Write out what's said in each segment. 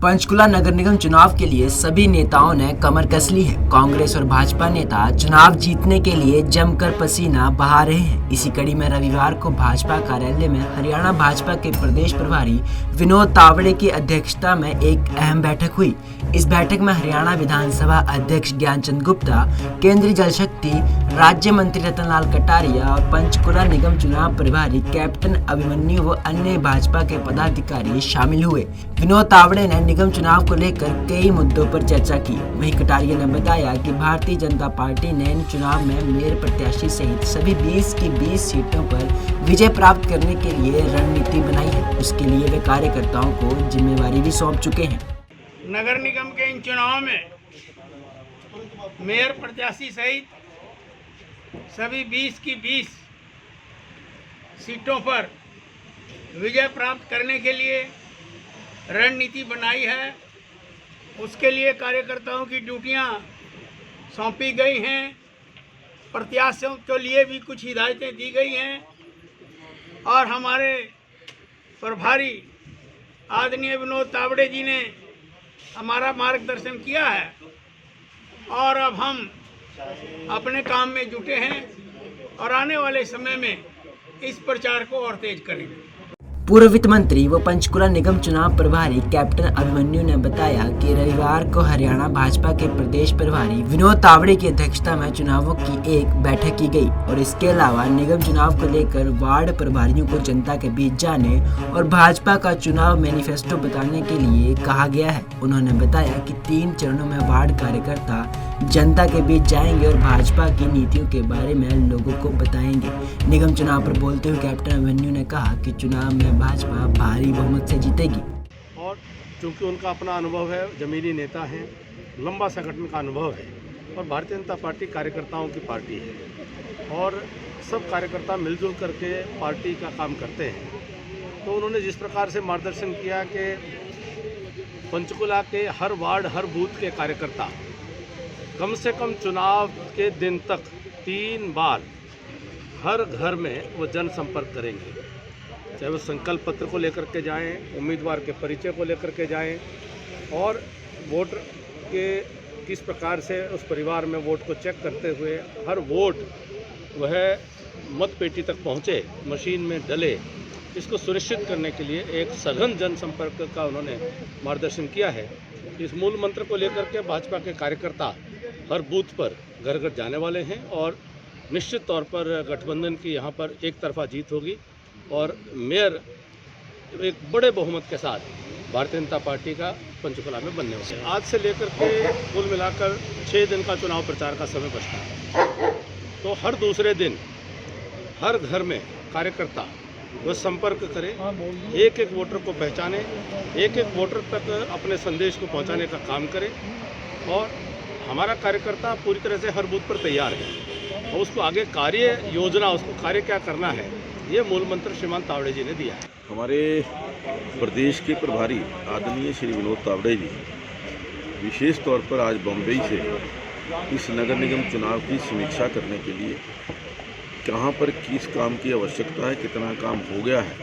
पंचकुला नगर निगम चुनाव के लिए सभी नेताओं ने कमर कस ली है। कांग्रेस और भाजपा नेता चुनाव जीतने के लिए जमकर पसीना बहा रहे हैं। इसी कड़ी में रविवार को भाजपा कार्यालय में हरियाणा भाजपा के प्रदेश प्रभारी विनोद तावड़े की अध्यक्षता में एक अहम बैठक हुई। इस बैठक में हरियाणा विधानसभा अध्यक्ष ज्ञानचंद गुप्ता, केंद्रीय जल शक्ति राज्य मंत्री रतनलाल कटारिया और पंचकुला निगम चुनाव प्रभारी कैप्टन अभिमन्यु व अन्य भाजपा के पदाधिकारी शामिल हुए। विनोद तावड़े ने निगम चुनाव को लेकर कई मुद्दों पर चर्चा की। वहीं कटारिया ने बताया कि भारतीय जनता पार्टी ने इन चुनाव में मेयर प्रत्याशी सहित सभी 20 की 20 सीटों पर विजय प्राप्त करने के लिए रणनीति बनाई है। उसके लिए वे कार्यकर्ताओं को जिम्मेवारी भी सौंप चुके हैं। नगर निगम के इन चुनाव में मेयर प्रत्याशी सहित सभी 20 की 20 सीटों पर विजय प्राप्त करने के लिए रणनीति बनाई है। उसके लिए कार्यकर्ताओं की ड्यूटियां सौंपी गई हैं। प्रत्याशियों के लिए भी कुछ हिदायतें दी गई हैं और हमारे प्रभारी आदरणीय विनोद तावड़े जी ने हमारा मार्गदर्शन किया है और अब हम अपने काम में जुटे हैं और आने वाले समय में इस प्रचार को और तेज करेंगे। पूर्व वित्त मंत्री व पंचकुला निगम चुनाव प्रभारी कैप्टन अभिमन्यु ने बताया कि रविवार को हरियाणा भाजपा के प्रदेश प्रभारी विनोद तावड़े की अध्यक्षता में चुनावों की एक बैठक की गई और इसके अलावा निगम चुनाव को लेकर वार्ड प्रभारियों को जनता के बीच जाने और भाजपा का चुनाव मैनिफेस्टो बताने के लिए कहा गया है। उन्होंने बताया कि 3 चरणों में वार्ड कार्यकर्ता जनता के बीच जाएंगे और भाजपा की नीतियों के बारे में लोगों को बताएंगे। निगम चुनाव पर बोलते हुए कैप्टन अभिमन्यु ने कहा कि चुनाव में भाजपा भारी बहुमत से जीतेगी और चूंकि उनका अपना अनुभव है, जमीनी नेता हैं, लंबा संगठन का अनुभव है और भारतीय जनता पार्टी कार्यकर्ताओं की पार्टी है और सब कार्यकर्ता मिलजुल करके पार्टी का काम करते हैं। तो उन्होंने जिस प्रकार से मार्गदर्शन किया कि पंचकुला के हर वार्ड हर बूथ के कार्यकर्ता कम से कम चुनाव के दिन तक 3 बार हर घर में वो जनसंपर्क करेंगे, चाहे वो संकल्प पत्र को लेकर के जाएं, उम्मीदवार के परिचय को लेकर के जाएं और वोट के किस प्रकार से उस परिवार में वोट को चेक करते हुए हर वोट वह मत पेटी तक पहुंचे, मशीन में डले, इसको सुनिश्चित करने के लिए एक सघन जनसंपर्क का उन्होंने मार्गदर्शन किया है। इस मूल मंत्र को लेकर के भाजपा के कार्यकर्ता हर बूथ पर घर घर जाने वाले हैं और निश्चित तौर पर गठबंधन की यहाँ पर एक तरफा जीत होगी और मेयर एक बड़े बहुमत के साथ भारतीय जनता पार्टी का पंचकुला में बनने वाला है। आज से लेकर के कुल मिलाकर 6 दिन का चुनाव प्रचार का समय बचता है। तो हर दूसरे दिन हर घर में कार्यकर्ता वह संपर्क करें, एक एक वोटर को पहचाने, एक एक वोटर तक अपने संदेश को पहुंचाने का काम करें और हमारा कार्यकर्ता पूरी तरह से हर बूथ पर तैयार है और उसको आगे कार्य योजना, उसको कार्य क्या करना है, ये मूल मंत्र श्रीमान तावड़े जी ने दिया है। हमारे प्रदेश के प्रभारी आदरणीय श्री विनोद तावड़े जी विशेष तौर पर आज बम्बई से इस नगर निगम चुनाव की समीक्षा करने के लिए कहाँ पर किस काम की आवश्यकता है, कितना काम हो गया है,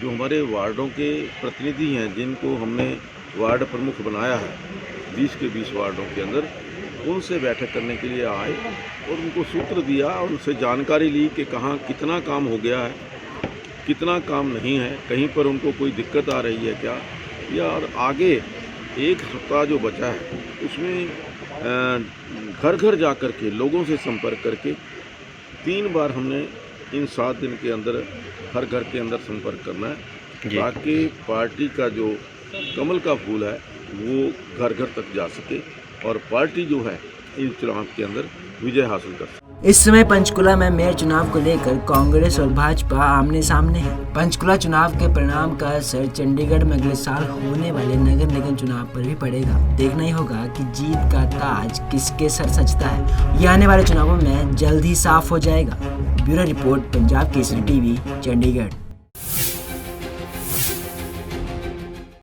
जो हमारे वार्डों के प्रतिनिधि हैं जिनको हमने वार्ड प्रमुख बनाया है 20 के 20 वार्डों के अंदर, उनसे बैठक करने के लिए आए और उनको सूत्र दिया और उनसे जानकारी ली कि कहाँ कितना काम हो गया है, कितना काम नहीं है, कहीं पर उनको कोई दिक्कत आ रही है क्या, या और आगे एक हफ्ता जो बचा है उसमें घर घर जा कर के लोगों से संपर्क करके 3 बार हमने इन 7 दिन के अंदर हर घर के अंदर संपर्क करना है ताकि पार्टी का जो कमल का फूल है वो घर घर तक जा सके और पार्टी जो है इन चुनाव के अंदर विजय हासिल कर सके। इस समय पंचकुला में मेयर चुनाव को लेकर कांग्रेस और भाजपा आमने सामने है। पंचकुला चुनाव के परिणाम का असर चंडीगढ़ में अगले साल होने वाले नगर निगम चुनाव पर भी पड़ेगा। देखना ही होगा कि जीत का ताज किसके सर सजता है। ये आने वाले चुनावों में जल्द ही साफ हो जाएगा। Bureau report, Punjab Kesari TV, Chandigarh.